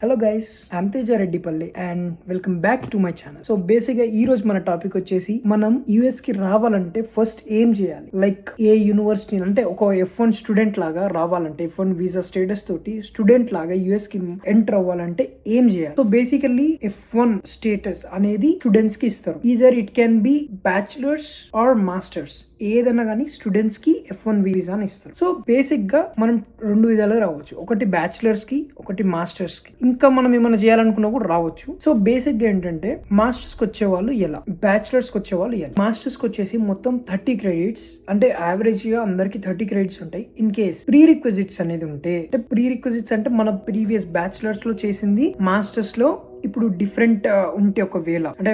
Hello guys, I'm Teja Reddipalli and welcome back to my channel. So basic గా ఈ రోజు మన టాపిక్ వచ్చేసి మనం యుఎస్ కి రావాలంటే ఫస్ట్ ఏం చేయాలి, లైక్ ఏ యూనివర్సిటీ అంటే ఒక F1 స్టూడెంట్ లాగా రావాలంటే F1 వీసా స్టేటస్ తోటి స్టూడెంట్ లాగా యుఎస్ కి ఎంటర్ అవ్వాలంటే ఏం చేయాలి. సో బేసికల్లీ F1 స్టేటస్ అనేది స్టూడెంట్స్ కి ఇస్తారు. Either it can be bachelors or masters, ఏదైనా కానీ స్టూడెంట్స్ కి F1 వీసా అని ఇస్తారు. సో బేసిక్ గా మనం రెండు విధాలుగా రావచ్చు, ఒకటి బ్యాచులర్స్ కి, ఒకటి మాస్టర్స్ కి. ఇంకా మనం ఏమైనా చేయాలనుకున్నా కూడా రావచ్చు. సో బేసిక్ గా ఏంటంటే మాస్టర్స్ కి వచ్చే వాళ్ళు ఎలా, బ్యాచులర్స్ కి వచ్చే వాళ్ళు ఎలా. మాస్టర్స్ కి వచ్చేసి మొత్తం 30 క్రెడిట్స్, అంటే యావరేజ్ గా అందరికి 30 క్రెడిట్స్ ఉంటాయి. ఇన్ కేస్ ప్రీ రిక్విజిట్స్ అనేది ఉంటే, అంటే ప్రీ రిక్విజిట్స్ అంటే మన ప్రీవియస్ బ్యాచులర్స్ లో చేసింది మాస్టర్స్ లో ఇప్పుడు డిఫరెంట్ ఉంటే, ఒకవేళ అంటే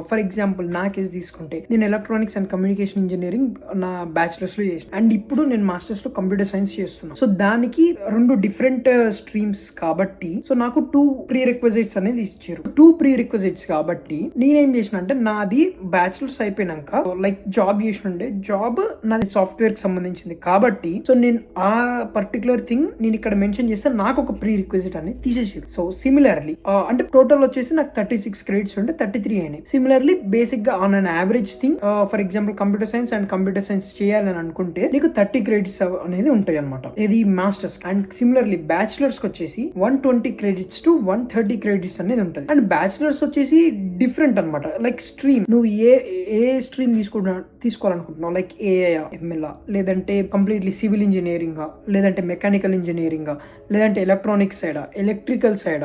ఫర్ ఎగ్జాంపుల్ నా కేసు తీసుకుంటే నేను ఎలక్ట్రానిక్స్ అండ్ కమ్యూనికేషన్ ఇంజనీరింగ్ నా బ్యాచులర్స్ లో చేసిన, అండ్ ఇప్పుడు నేను మాస్టర్స్ లో కంప్యూటర్ సైన్స్ చేస్తున్నా. సో దానికి రెండు డిఫరెంట్ స్ట్రీమ్స్ కాబట్టి సో నాకు 2 ప్రీ రిక్విజిట్స్ అనేది ఇచ్చారు. 2 ప్రీ రిక్విజిట్స్ కాబట్టి నేనేం చేసిన అంటే, నాది బ్యాచులర్స్ అయిపోయినాక లైక్ జాబ్ చేసినండే, జాబ్ నాది సాఫ్ట్వేర్ కి సంబంధించింది కాబట్టి సో నేను ఆ పర్టికులర్ థింగ్ నేను ఇక్కడ మెన్షన్ చేస్తే నాకు ఒక ప్రీ రిక్విజిట్ అనేది తీసేసారు. సో సిమిలర్లీ అంటే టోటల్ వచ్చేసి నాకు 36 క్రెడిట్స్ ఉంటే 33 అయినాయి. సిమిలర్లీ బేసిక్ గా on an average thing, for example computer science and computer science చేయాలని అనుకుంటే నీకు 30 క్రెడిట్స్ అనేది ఉంటాయి అనమాట, ఇది మాస్టర్స్. అండ్ సిమిలర్లీ బ్యాచులర్స్ కి వచ్చేసి 120 క్రెడిట్స్ టు 130 క్రెడిట్స్ అనేది ఉంటుంది. అండ్ బ్యాచులర్స్ వచ్చేసి డిఫరెంట్ అనమాట, లైక్ స్ట్రీమ్, నువ్వు ఏ స్ట్రీమ్ తీసుకోవాలనుకుంటున్నావు, లైక్ ఏఐ, ఎంఎల్, లేదంటే కంప్లీట్లీ సివిల్ ఇంజనీరింగ్, లేదంటే మెకానికల్ ఇంజనీరింగ్, లేదంటే ఎలక్ట్రానిక్స్ సైడ్, ఎలక్ట్రికల్ సైడ్,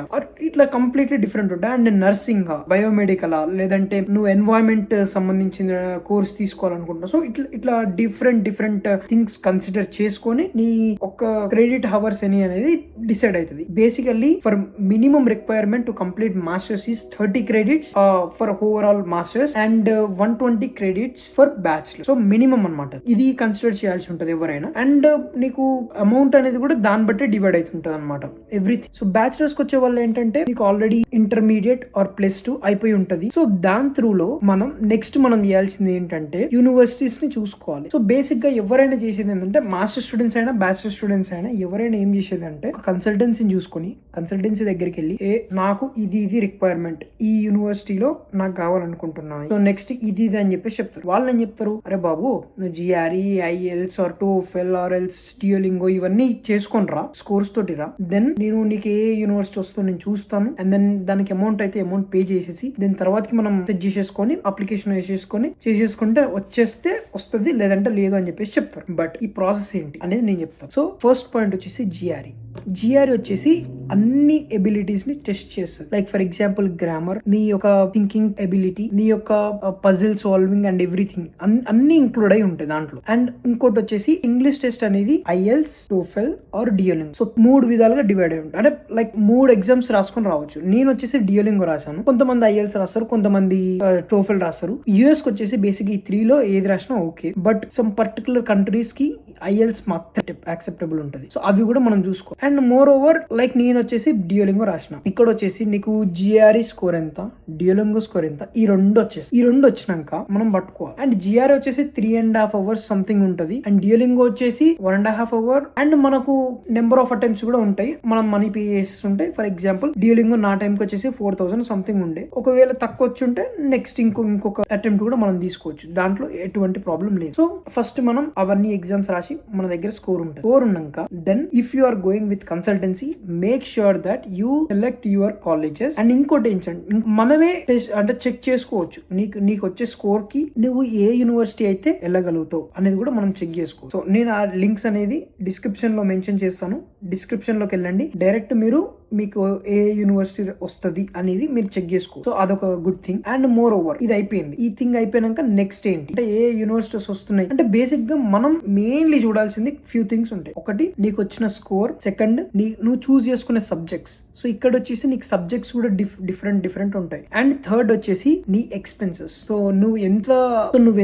ఇట్లా కంప్లీట్లీ డిఫరెంట్ ఉంటాయి. అండ్ నర్సింగ్, బయోమెడికల్, లేదంటే నువ్వు ఎన్వైరన్మెంట్ సంబంధించిన కోర్స్ తీసుకోవాలనుకుంటున్నావు. సో ఇట్లా డిఫరెంట్ థింగ్స్ కన్సిడర్ చేసుకొని నీ ఒక క్రెడిట్ హవర్స్ అనేది డిసైడ్ అవుతుంది. Basically for minimum requirement to complete masters is 30 credits for overall masters and 120 credits for bachelor. So minimum అనమాట, ఇది కన్సిడర్ చేయాల్సి ఉంటుంది ఎవరైనా. అండ్ నీకు అమౌంట్ అనేది కూడా దాన్ని బట్టి డివైడ్ అవుతుంటది అనమాట ఎవ్రీథింగ్. సో బ్యాచులర్స్ కి వచ్చే వాళ్ళు ఏంటంటే నీకు ఆల్రెడీ ఇంటర్మీడియట్ ఆర్ +2 అయిపోయి ఉంటది. సో దాని త్రూ లో మనం నెక్స్ట్ మనం చేయాల్సింది ఏంటంటే యూనివర్సిటీస్ ని చూసుకోవాలి. సో బేసిక్ గా ఎవరైనా చేసేది ఏంటంటే, మాస్టర్ స్టూడెంట్స్ అయినా బ్యాచులర్ స్టూడెంట్స్ అయినా ఎవరైనా ఏం చేసేది అంటే, కన్సల్టెన్సీని చూసుకొని కన్సల్టెన్సీ దగ్గరికి వెళ్ళి నాకు ఇది రిక్వైర్మెంట్ ఈ యూనివర్సిటీలో నాకు కావాలనుకుంటున్నాను, సో నెక్స్ట్ ఇది అని చెప్పేసి చెప్తారు. వాళ్ళు ఏం చెప్తారు, అరే బాబు నువ్వు GRE, IELTS or TOEFL or else Duolingo ఇవన్నీ చేసుకొని రా, స్కోర్స్ తోటి రా, దెన్ నేను నీకు ఏ యూనివర్సిటీ వస్తుందో నేను చూస్తాను. అండ్ దెన్ దానికి అమౌంట్ అయితే అమౌంట్ పే చేసేసి దాని తర్వాతకి మనం సెట్ చేసేసుకొని అప్లికేషన్ చేసేసుకుంటే వచ్చేస్తే వస్తుంది, లేదంటే లేదు అని చెప్పేసి చెప్తారు. బట్ ఈ ప్రాసెస్ ఏంటి అనేది నేను చెప్తాను. సో ఫస్ట్ పాయింట్ వచ్చేసి GRE వచ్చేసి అన్ని ఎబిలిటీస్ ని టెస్ట్ చేస్తుంది. లైక్ ఫర్ ఎగ్జాంపుల్ గ్రామర్, నీ యొక్క థింకింగ్ ఎబిలిటీ, నీ యొక్క పజిల్ సాల్వింగ్ అండ్ ఎవ్రీథింగ్ అన్ని ఇంక్లూడ్ అయి ఉంటాయి దాంట్లో. అండ్ ఇంకోటి వచ్చేసి ఇంగ్లీష్ టెస్ట్ అనేది IELTS, TOEFL or Duolingo. So 3 విధాలుగా డివైడ్ అయి ఉంటాయి. అంటే లైక్ 3 ఎగ్జామ్స్ రాసుకొని రావచ్చు. నేను వచ్చేసి Duolingo రాశాను, కొంతమంది IELTS రాస్తారు, కొంతమంది TOEFL రాస్తారు. US కి వచ్చేసి బేసిక్ ఈ 3 లో ఏది రాసినా okay, but some particular countries కి IELTS మాత్రం యాక్సెప్టబుల్ ఉంటుంది. సో అవి కూడా మనం చూసుకో. అండ్ మోర్ ఓవర్ లైక్ నేను వచ్చేసి Duolingo రాసిన, ఇక్కడ వచ్చేసి నీకు GRE స్కోర్ ఎంత, Duolingo స్కోర్ ఎంత, ఈ రెండు వచ్చినాక మనం పట్టుకోవాలి. అండ్ GRE వచ్చేసి 3.5 hours సంథింగ్ ఉంటుంది, అండ్ Duolingo వచ్చేసి 1.5 hour. అండ్ మనకు నెంబర్ ఆఫ్ అటెంప్ట్స్ కూడా ఉంటాయి, మనం మనీ పే చేస్తుంటాయి. ఫర్ ఎగ్జాంపుల్ Duolingo నా టైంకి వచ్చేసి 4,000 సంథింగ్ ఉండే, ఒకవేళ తక్కువ వచ్చి ఉంటే నెక్స్ట్ ఇంకొక అటెంప్ట్ కూడా మనం తీసుకోవచ్చు, దాంట్లో ఎటువంటి ప్రాబ్లం లేదు. సో ఫస్ట్ మనం అవన్నీ ఎగ్జామ్స్ రాసి మన దగ్గర స్కోర్ ఉంటుంది. స్కోర్ ఉన్నాక then if you are going with consultancy, make sure that you select your colleges. And ఇంకోటి ఏంటంటే, మనమే అంటే చెక్ చేసుకోవచ్చు నీకు వచ్చే స్కోర్ కి నువ్వు ఏ యూనివర్సిటీ అయితే వెళ్ళగలుగుతావు అనేది కూడా మనం చెక్ చేసుకోవచ్చు. సో నేను ఆ లింక్స్ అనేది డిస్క్రిప్షన్ లో మెన్షన్ చేస్తాను, డిస్క్రిప్షన్ లోకి వెళ్ళండి, డైరెక్ట్ మీకు ఏ యూనివర్సిటీ వస్తుంది అనేది మీరు చెక్ చేసుకో. సో అదొక good thing. And more over ఇది అయిపోయింది, ఈ థింగ్ అయిపోయినాక నెక్స్ట్ ఏంటి అంటే, ఏ యూనివర్సిటీస్ వస్తున్నాయి అంటే బేసిక్ గా మనం మెయిన్లీ చూడాల్సింది ఫ్యూ థింగ్స్ ఉంటాయి. ఒకటి నీకు వచ్చిన స్కోర్, సెకండ్ నువ్వు చూస్ చేసుకునే సబ్జెక్ట్స్. సో ఇక్కడ వచ్చేసి నీకు సబ్జెక్ట్స్ కూడా డిఫరెంట్ ఉంటాయి. అండ్ థర్డ్ వచ్చేసి నీ ఎక్స్పెన్సెస్. సో నువ్వు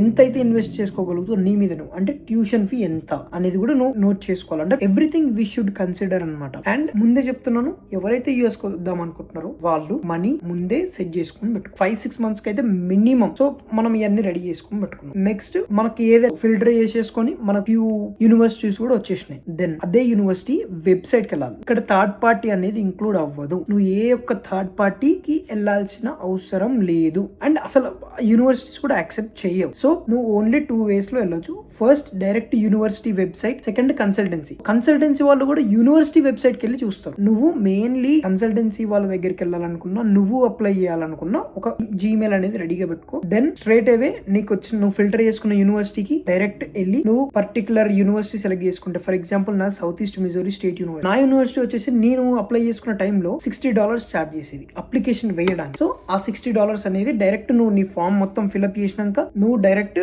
ఎంత అయితే ఇన్వెస్ట్ చేసుకోగలుగుతావు నీ మీద నువ్వు, అంటే ట్యూషన్ ఫీ ఎంత అనేది కూడా నువ్వు నోట్ చేసుకోవాలి. అంటే ఎవ్రీథింగ్ వీ షుడ్ కన్సిడర్ అనమాట. అండ్ ముందే చెప్తున్నాను, ఎవరైతే యూఎస్ కి వద్దాం అనుకుంటున్నారో వాళ్ళు మనీ ముందే సెట్ చేసుకుని పెట్టుకో. 5-6 months కి అయితే మినిమం. సో మనం ఇవన్నీ రెడీ చేసుకుని పెట్టుకున్నాం. నెక్స్ట్ మనకి ఏదైతే ఫిల్టర్ చేసేసుకొని మన ఫ్యూ యూనివర్సిటీస్ కూడా వచ్చేసినాయి. దెన్ అదే యూనివర్సిటీ వెబ్సైట్ కి వెళ్ళాలి. ఇక్కడ థర్డ్ పార్టీ అనేది ఇంక్లూడ్ అవ్వదు. నువ్వు ఏ ఒక్క థర్డ్ పార్టీకి వెళ్ళాల్సిన అవసరం లేదు. అండ్ అసలు యూనివర్సిటీస్ కూడా యాక్సెప్ట్ చేయవు. సో నువ్వు ఓన్లీ 2 ways లో వెళ్ళొచ్చు. First direct university website, second consultancy వాళ్ళు కూడా యూనివర్సిటీ వెబ్సైట్ కి వెళ్ళి చూస్తారు. నువ్వు మెయిన్లీ కన్సల్టెన్సీ వాళ్ళ దగ్గరికి వెళ్ళాలనుకున్నా, నువ్వు అప్లై చేయాలనుకున్నా ఒక జీమెయిల్ అనేది రెడీగా పెట్టుకో. దెన్ స్ట్రైట్ అవే నీకు వచ్చిన నువ్వు ఫిల్టర్ చేసుకున్న యూనివర్సిటీకి డైరెక్ట్ వెళ్ళి నువ్వు పర్టికులర్ యూనివర్సిటీ సెలెక్ట్ చేసుకుంటే, ఫర్ ఎగ్జాంపుల్ నా south east Missouri state university, నా యూనివర్సిటీ వచ్చేసి నేను అప్లై చేసుకున్న టైంలో $60 ఛార్జ్ చేసేది అప్లికేషన్ వేయడానికి. సో ఆ $60 అనేది డైరెక్ట్ నువ్వు నీ ఫామ్ మొత్తం ఫిల్అప్ చేసినాక నువ్వు డైరెక్ట్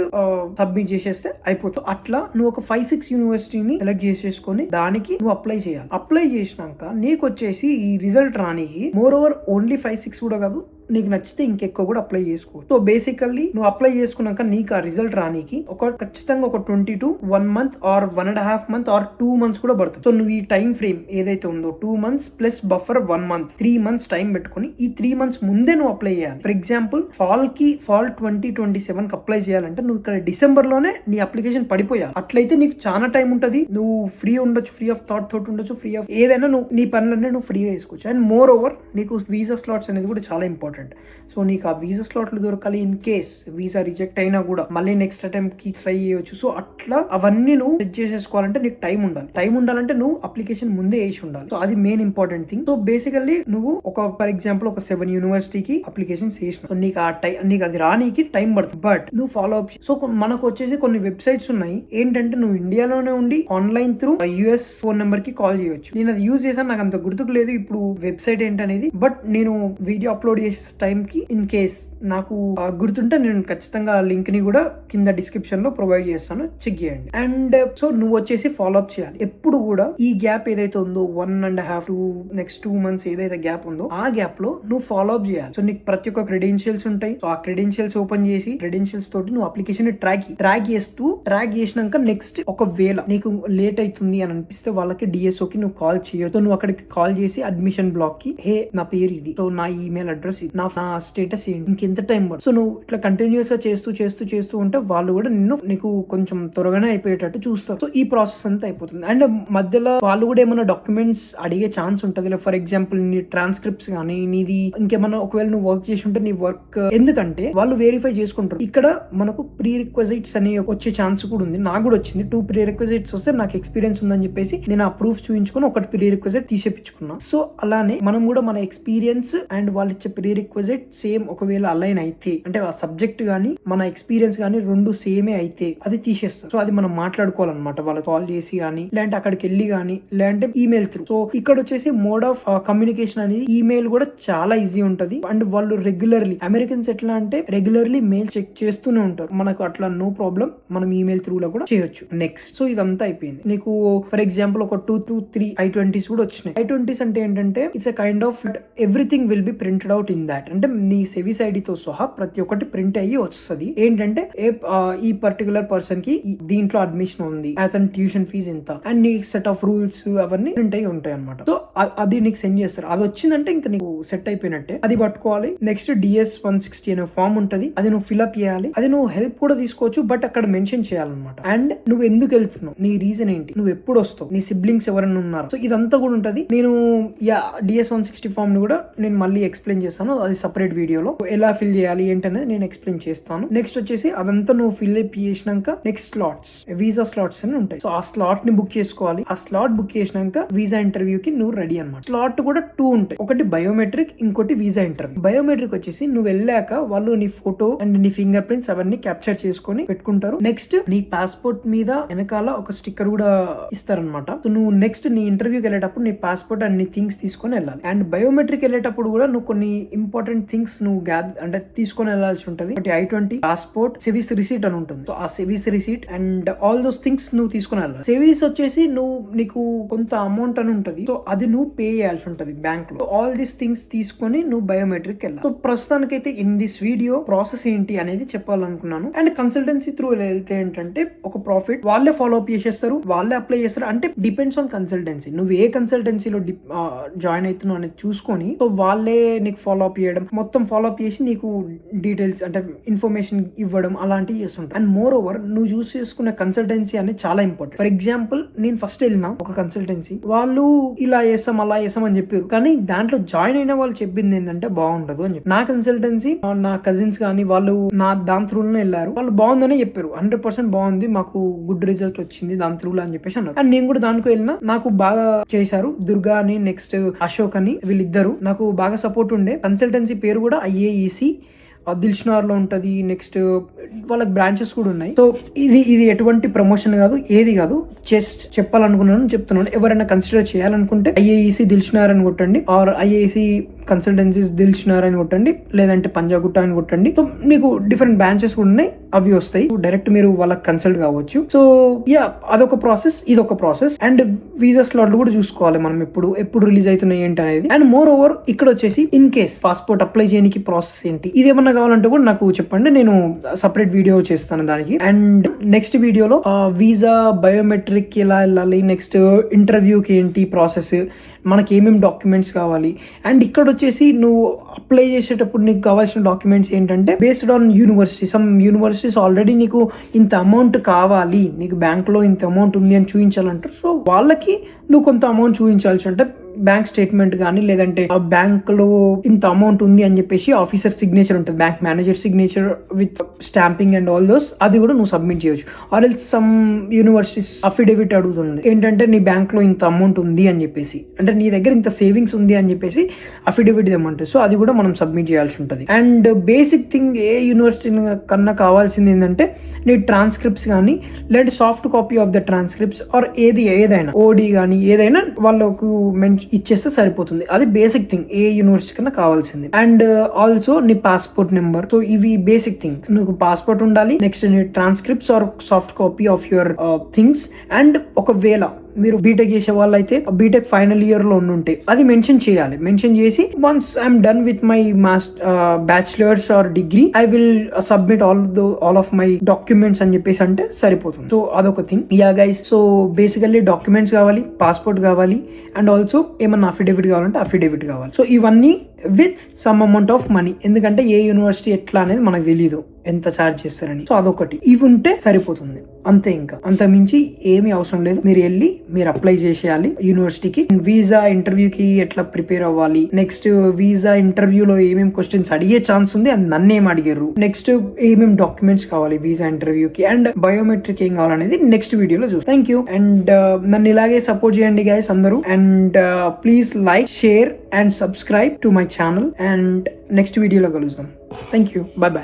సబ్మిట్ చేసేస్తే అయిపోతుంది. అట్లా నువ్వు ఒక 5-6 యూనివర్సిటీని సెలెక్ట్ చేసేసుకొని దానికి నువ్వు అప్లై చేయాలి. అప్లై చేసినాక నీకు వచ్చేసి ఈ రిజల్ట్ రానికి మోర్ ఓవర్ ఓన్లీ 5-6 కూడా కాదు, నీకు నచ్చితే ఇంకెక్కువ కూడా అప్లై చేసుకో. సో బేసికల్లీ నువ్వు అప్లై చేసుకున్నాక నీకు ఆ రిజల్ట్ రానికి ఖచ్చితంగా ఒక 20 to 1 month or 1.5 month or 2 months కూడా పడుతుంది. సో నువ్వు ఈ టైం ఫ్రేమ్ ఏదైతే ఉందో 2 months plus buffer 1 month 3 months time పెట్టుకుని ఈ 3 months ముందే నువ్వు అప్లై చేయాలి. ఫర్ ఎగ్జాంపుల్ ఫాల్ 2027 కి అప్లై చేయాలంటే నువ్వు ఇక్కడ డిసెంబర్ లోనే నీ అప్లికేషన్ పడిపోయాలి. అట్లయితే నీకు చాలా టైం ఉంటుంది. నువ్వు ఫ్రీ ఉండొచ్చు, ఫ్రీ ఆఫ్ థాట్ ఉండొచ్చు, ఫ్రీ ఆఫ్ ఏదైనా నువ్వు నీ పనులన్నీ నువ్వు ఫ్రీగా చేసుకోవచ్చు. అండ్ మోర్ ఓవర్ నీకు వీసా స్లాట్స్ అనేది కూడా చాలా ఇంపార్టెంట్. సో నీకు ఆ వీసా స్లాట్లు దొరకాలి. ఇన్ కేస్ వీసా రిజెక్ట్ అయినా కూడా మళ్ళీ నెక్స్ట్ అటెంప్ట్ కి ట్రై చేయొచ్చు. సో అట్లా అవన్నీ నువ్వు సెట్ చేసేసుకోవాలంటే నీకు టైం ఉండాలంటే నువ్వు అప్లికేషన్ ముందే వేసి ఉండాలి. సో అది main important thing. So basically నువ్వు ఫర్ ఎగ్జాంపుల్ ఒక 7 యూనివర్సిటీకి అప్లికేషన్స్ వేసిన, సో నీకు అది రానికి టైం పడుతుంది. బట్ నువ్వు ఫాలో అప్. సో మనకు వచ్చేసి కొన్ని వెబ్సైట్స్ ఉన్నాయి ఏంటంటే నువ్వు ఇండియాలోనే ఉండి online through US phone number కి కాల్ చేయొచ్చు. నేను అది యూజ్ చేశాను, నాకు అంత గుర్తుకు లేదు ఇప్పుడు వెబ్సైట్ ఏంటనేది. బట్ నేను వీడియో అప్లోడ్ చేసే టైం కి ఇన్ కేస్ నాకు గుర్తుంటే నేను ఖచ్చితంగా లింక్ ని కూడా కింద డిస్క్రిప్షన్ లో ప్రొవైడ్ చేస్తాను, చెక్ చేయండి. అండ్ సో నువ్వు వచ్చేసి ఫాలో అప్ చేయాలి. ఎప్పుడు కూడా ఈ గ్యాప్ ఏదైతే ఉందో 1.5 to నెక్స్ట్ 2 months ఏదైతే గ్యాప్ ఉందో ఆ గ్యాప్ లో నువ్వు ఫాలో అప్ చేయాలి. సో నీకు ప్రతి ఒక్క క్రెడెన్షియల్స్ ఉంటాయి. సో ఆ క్రెడెన్షియల్స్ ఓపెన్ చేసి క్రెడెన్షియల్స్ తోటి నువ్వు అప్లికేషన్ ట్రాక్ చేసినాక నెక్స్ట్ ఒకవేళ నీకు లేట్ అవుతుంది అని అనిపిస్తే వాళ్ళకి DSO కి నువ్వు కాల్ చేయొచ్చు. నువ్వు అక్కడికి కాల్ చేసి అడ్మిషన్ బ్లాక్ కి హే నా పేరు ఇది, సో నా ఈమెయిల్ అడ్రస్ ఇది, నా స్టేటస్ ఏంటి, ఇంకెంత టైం పడుతుంది. సో నువ్వు ఇట్లా కంటిన్యూస్ గా చేస్తూ ఉంటే వాళ్ళు కూడా నీకు కొంచెం త్వరగానే అయిపోయేటట్టు చూస్తారు. సో ఈ ప్రాసెస్ అంతా అయిపోతుంది. అండ్ మధ్యలో వాళ్ళు కూడా ఏమైనా డాక్యుమెంట్స్ అడిగే ఛాన్స్ ఉంటుంది. ఫర్ ఎగ్జాంపుల్ నీ ట్రాన్స్క్రిప్ట్స్ కానీ నీది ఇంకేమన్నా ఒకవేళ నువ్వు వర్క్ చేసి ఉంటే నీ వర్క్, ఎందుకంటే వాళ్ళు వెరిఫై చేసుకుంటారు. ఇక్కడ మనకు ప్రీ రిక్వెజిట్స్ అని వచ్చే ఛాన్స్ కూడా ఉంది. నాకు కూడా వచ్చింది 2 ప్రీ రిక్వెజిట్స్ వస్తే నాకు ఎక్స్పీరియన్స్ ఉందని చెప్పేసి నేను ఆ ప్రూఫ్ చూపించుకుని ఒకటి ప్రీ రిక్వెజిట్ తీసేపించుకున్నా. సో అలానే మనం కూడా మన ఎక్స్పీరియన్స్ అండ్ వాళ్ళు ఇచ్చే ప్రీ రిక్వెజిట్ సేమ్ ఒకవేళ అలైన్ అయితే, అంటే ఆ సబ్జెక్ట్ గానీ మన ఎక్స్పీరియన్స్ గానీ 2 సేమే అయితే అది తీసేస్తారు. సో అది మనం మాట్లాడుకోవాలన్నమాట వాళ్ళు కాల్ చేసి గానీ, లేదంటే అక్కడికి వెళ్ళి గానీ, లేదంటే ఈమెయిల్ త్రూ. సో ఇక్కడ వచ్చేసి మోడ్ ఆఫ్ కమ్యూనికేషన్ అనేది ఈమెయిల్ కూడా చాలా ఈజీ ఉంటది. అండ్ వాళ్ళు రెగ్యులర్లీ, అమెరికన్స్ ఎట్లా అంటే రెగ్యులర్లీ మెయిల్ చెక్ చేస్తూనే ఉంటారు. మనకు అట్లా నో ప్రాబ్లం, మనం ఈమెయిల్ త్రూ లో కూడా చేయొచ్చు. నెక్స్ట్ సో ఇదంతా అయిపోయింది. నీకు ఫర్ ఎగ్జాంపుల్ ఒక 2 to 3 I-20s కూడా వచ్చినాయి. I-20s అంటే ఏంటంటే it's a kind of everything will be printed out in that. అంటే నీ సెవిస్ ఐడితో సహా ప్రతి ఒక్కటి ప్రింట్ అయ్యి వస్తుంది. ఏంటంటే ఈ పర్టికులర్ పర్సన్ కి దీంట్లో అడ్మిషన్ ఉంది, అతని ట్యూషన్ ఫీజు ఎంత, అండ్ నీ సెట్ ఆఫ్ రూల్స్ అవన్నీ ప్రింట్ అయ్యి ఉంటాయి అనమాట. సో అది నీకు సెండ్ చేస్తారు. అది వచ్చిందంటే ఇంకా నీకు సెట్ అయిపోయినట్టే. అది పట్టుకోవాలి. నెక్స్ట్ DS-160 అనే ఫామ్ ఉంటది, అది నువ్వు ఫిల్అప్ చేయాలి. అది నువ్వు హెల్ప్ కూడా తీసుకోవచ్చు, బట్ అక్కడ మెన్షన్ చేయాలన్నమాట. అండ్ నువ్వు ఎందుకు వెళ్తున్నావు, నీ రీజన్ ఏంటి, నువ్వు ఎప్పుడు వస్తావు, నీ సిబ్లింగ్స్ ఎవరైనా ఉన్నారు. సో ఇదంతా కూడా ఉంటది. నేను DS-160 ఫామ్ ని కూడా నేను మళ్ళీ ఎక్స్ప్లెయిన్ చేస్తాను, అది సపరేట్ వీడియోలో ఎలా ఫిల్ చేయాలి ఏంటనేది నేను ఎక్స్ప్లెయిన్ చేస్తాను. నెక్స్ట్ వచ్చేసి అదంతా నువ్వు ఫిల్ అప్ చేసినాక నెక్స్ట్ స్లాట్స్, వీసా స్లాట్స్ అని ఉంటాయి. సో ఆ స్లాట్ ని బుక్ చేసుకోవాలి. ఆ స్లాట్ బుక్ చేసినాక వీసా ఇంటర్వ్యూ కి నువ్వు రెడీ అనమాట. స్లాట్ కూడా 2 ఉంటాయి, ఒకటి బయోమెట్రిక్, ఇంకోటి వీసా ఇంటర్వ్యూ. బయోమెట్రిక్ వచ్చేసి నువ్వు వెళ్ళాక వాళ్ళు నీ ఫోటో అండ్ నీ ఫింగర్ ప్రింట్స్ అవన్నీ క్యాప్చర్ చేసుకొని పెట్టుకుంటారు. నెక్స్ట్ నీ పాస్పోర్ట్ మీద వెనకాల ఒక స్టిక్కర్ కూడా ఇస్తారనమాట. సో నువ్వు నెక్స్ట్ నీ ఇంటర్వ్యూకి వెళ్ళేటప్పుడు నీ పాస్పోర్ట్ అండ్ నీ థింగ్స్ తీసుకొని వెళ్ళాలి. అండ్ బయోమెట్రిక్ వెళ్ళేటప్పుడు కూడా నువ్వు కొన్ని ఇంపార్టెంట్ థింగ్స్ నువ్వు అంటే తీసుకొని వెళ్ళాల్సి ఉంటుంది. I-20 పాస్పోర్ట్, సెవిస్ రిసీట్ అని ఉంటుంది. సో ఆ సెవిస్ receipt and all those things నువ్వు తీసుకొని వెళ్ళాలి. సెవిస్ వచ్చేసి నీకు కొంత అమౌంట్ అని ఉంటుంది. సో అది నువ్వు పే చేయాల్సి ఉంటుంది బ్యాంక్ లో. ఆల్ దీస్ థింగ్స్ తీసుకొని నువ్వు బయోమెట్రిక్ వెళ్ళాలి. సో ప్రస్తుతానికైతే ఇన్ దిస్ వీడియో ప్రాసెస్ ఏంటి అనేది చెప్పాలనుకున్నాను. అండ్ కన్సల్టెన్సీ త్రూ వెళ్తే ఏంటంటే ఒక ప్రాఫిట్ వాళ్ళే ఫాలో అప్ చేసేస్తారు, వాళ్ళే అప్లై చేస్తారు. అంటే డిపెండ్స్ ఆన్ కన్సల్టెన్సీ, నువ్వు ఏ కన్సల్టెన్సీలో జాయిన్ అవుతున్నావు అనేది చూసుకొని సో వాళ్ళే నీకు ఫాలో అప్ చేయడం, మొత్తం ఫాలో అప్ చేసి నీకు డీటెయిల్స్ అంటే ఇన్ఫర్మేషన్ ఇవ్వడం అలాంటివి చేస్తుంటారు. అండ్ మోర్ ఓవర్ నువ్వు చూస్ చేసుకునే కన్సల్టెన్సీ అనేది చాలా ఇంపార్టెంట్. ఫర్ ఎగ్జాంపుల్ నేను ఫస్ట్ వెళ్ళిన ఒక కన్సల్టెన్సీ, వాళ్ళు ఇలా చేస్తాం అలా చేస్తాం అని చెప్పారు, కానీ దాంట్లో జాయిన్ అయిన వాళ్ళు చెప్పింది ఏంటంటే బాగుండదు అని చెప్పి. నా కన్సల్టెన్సీ నా కజిన్స్ కానీ వాళ్ళు దాని త్రూలోనే వెళ్ళారు, వాళ్ళు బాగుందని చెప్పారు, 100% బాగుంది, మాకు గుడ్ రిజల్ట్ వచ్చింది దాని త్రూలో అని చెప్పేసి అన్నారు. అండ్ నేను కూడా దానికి వెళ్ళినా, నాకు బాగా చేశారు. దుర్గా అని నెక్స్ట్ అశోక్ అని వీళ్ళిద్దరు నాకు బాగా సపోర్ట్ ఉండే. కన్సల్టెన్సీ పేరు కూడా IAEC దిల్షునార్ లో ఉంటది. నెక్స్ట్ వాళ్ళకి బ్రాంచెస్ కూడా ఉన్నాయి. సో ఇది ఎటువంటి ప్రమోషన్ కాదు, ఏది కాదు, జస్ట్ చెప్పాలనుకున్నాను చెప్తున్నాను. ఎవరైనా కన్సిడర్ చేయాలనుకుంటే IAEC దిల్షునార్ అని కొట్టండి, ఆర్ IAEC కన్సల్టెన్సీస్ దిల్షునార్ అని కొట్టండి, లేదంటే పంజాగుట్ట అని కొట్టండి. సో మీకు డిఫరెంట్ బ్రాంచెస్ కూడా ఉన్నాయి, అవి వస్తాయి. డైరెక్ట్ మీరు వాళ్ళకి కన్సల్ట్ కావచ్చు. సో యా, అదొక ప్రాసెస్, ఇదొక ప్రాసెస్. అండ్ వీసా స్లాట్లు కూడా చూసుకోవాలి మనం ఎప్పుడు రిలీజ్ అవుతున్నాయి ఏంటి అనేది. అండ్ మోర్ ఓవర్ ఇక్కడ వచ్చేసి ఇన్ కేస్ పాస్పోర్ట్ అప్లై చేయడానికి ప్రాసెస్ ఏంటి, ఇదేమన్నా కావాలంటే కూడా నాకు చెప్పండి, నేను సపరేట్ వీడియో చేస్తాను దానికి. అండ్ నెక్స్ట్ వీడియోలో వీసా బయోమెట్రిక్ ఎలా వెళ్ళాలి, నెక్స్ట్ ఇంటర్వ్యూకి ఏంటి ప్రాసెస్, మనకి ఏమేమి డాక్యుమెంట్స్ కావాలి. అండ్ ఇక్కడ వచ్చేసి నువ్వు అప్లై చేసేటప్పుడు నీకు కావాల్సిన డాక్యుమెంట్స్ ఏంటంటే based on university. Some universities already నీకు ఇంత అమౌంట్ కావాలి, నీకు బ్యాంక్లో ఇంత అమౌంట్ ఉంది అని చూపించాలంటారు. సో వాళ్ళకి నువ్వు కొంత అమౌంట్ చూపించాల్సి అంటే బ్యాంక్ స్టేట్మెంట్ కానీ, లేదంటే ఆ బ్యాంక్ లో ఇంత అమౌంట్ ఉంది అని చెప్పేసి ఆఫీసర్ సిగ్నేచర్ ఉంటుంది, bank manager signature with stamping and all those, అది కూడా నువ్వు సబ్మిట్ చేయొచ్చు. Or else some universities affidavit అడుగుతుంది ఏంటంటే నీ బ్యాంక్ లో ఇంత అమౌంట్ ఉంది అని చెప్పేసి, అంటే నీ దగ్గర ఇంత సేవింగ్స్ ఉంది అని చెప్పేసి అఫిడవిట్ ఇవ్వమంటారు. సో అది కూడా మనం సబ్మిట్ చేయాల్సి ఉంటుంది. అండ్ బేసిక్ థింగ్ ఏ యూనివర్సిటీ కన్నా కావాల్సింది ఏంటంటే నీ ట్రాన్స్క్రిప్ట్స్ కానీ, లేదంటే soft copy of the transcripts or ఏదైనా ఓడి కానీ ఏదైనా వాళ్ళకు ఇచ్చేస్తే సరిపోతుంది. అది బేసిక్ థింగ్ ఏ యూనివర్సిటీ కన్నా కావాల్సింది. అండ్ ఆల్సో నీ పాస్పోర్ట్ నెంబర్. సో ఇవి బేసిక్ థింగ్స్. నీకు పాస్పోర్ట్ ఉండాలి, నెక్స్ట్ నీ transcripts or soft copy of your things. And ఒకవేళ మీరు బీటెక్ చేసే వాళ్ళు అయితే బీటెక్ ఫైనల్ ఇయర్ లో ఉంటే అది మెన్షన్ చేయాలి. మెన్షన్ చేసి once I'm done with my bachelors are degree I will submit all of my documents అని చెప్పేసి అంటే సరిపోతుంది. సో అదొక thing. Yeah guys, so basically documents కావాలి, పాస్పోర్ట్ కావాలి, అండ్ ఆల్సో ఏమన్నా అఫిడవిట్ కావాలంటే అఫిడవిట్ కావాలి. సో ఇవన్నీ with some amount of money, ఎందుకంటే ఏ యూనివర్సిటీ ఎట్లా అనేది మనకు తెలియదు, ఎంత ఛార్జ్ చేస్తారని. సో అదొకటి, ఇవి ఉంటే సరిపోతుంది అంతే. ఇంకా అంత మించి ఏమీ అవసరం లేదు. మీరు అప్లై చేసేయాలి యూనివర్సిటీకి. వీసా ఇంటర్వ్యూకి ఎట్లా ప్రిపేర్ అవ్వాలి, నెక్స్ట్ వీసా ఇంటర్వ్యూలో ఏమేమి క్వశ్చన్స్ అడిగే ఛాన్స్ ఉంది, అది నన్నేం అడిగారు, నెక్స్ట్ ఏమేమి డాక్యుమెంట్స్ కావాలి వీసా ఇంటర్వ్యూకి, అండ్ బయోమెట్రిక్ ఏం కావాలనేది నెక్స్ట్ వీడియోలో చూస్తాం. Thank you. అండ్ నన్ను ఇలాగే సపోర్ట్ చేయండి గైస్ అందరూ. And please like, share and subscribe to my channel. And next వీడియోలో కలుద్దాం. Thank you. By by.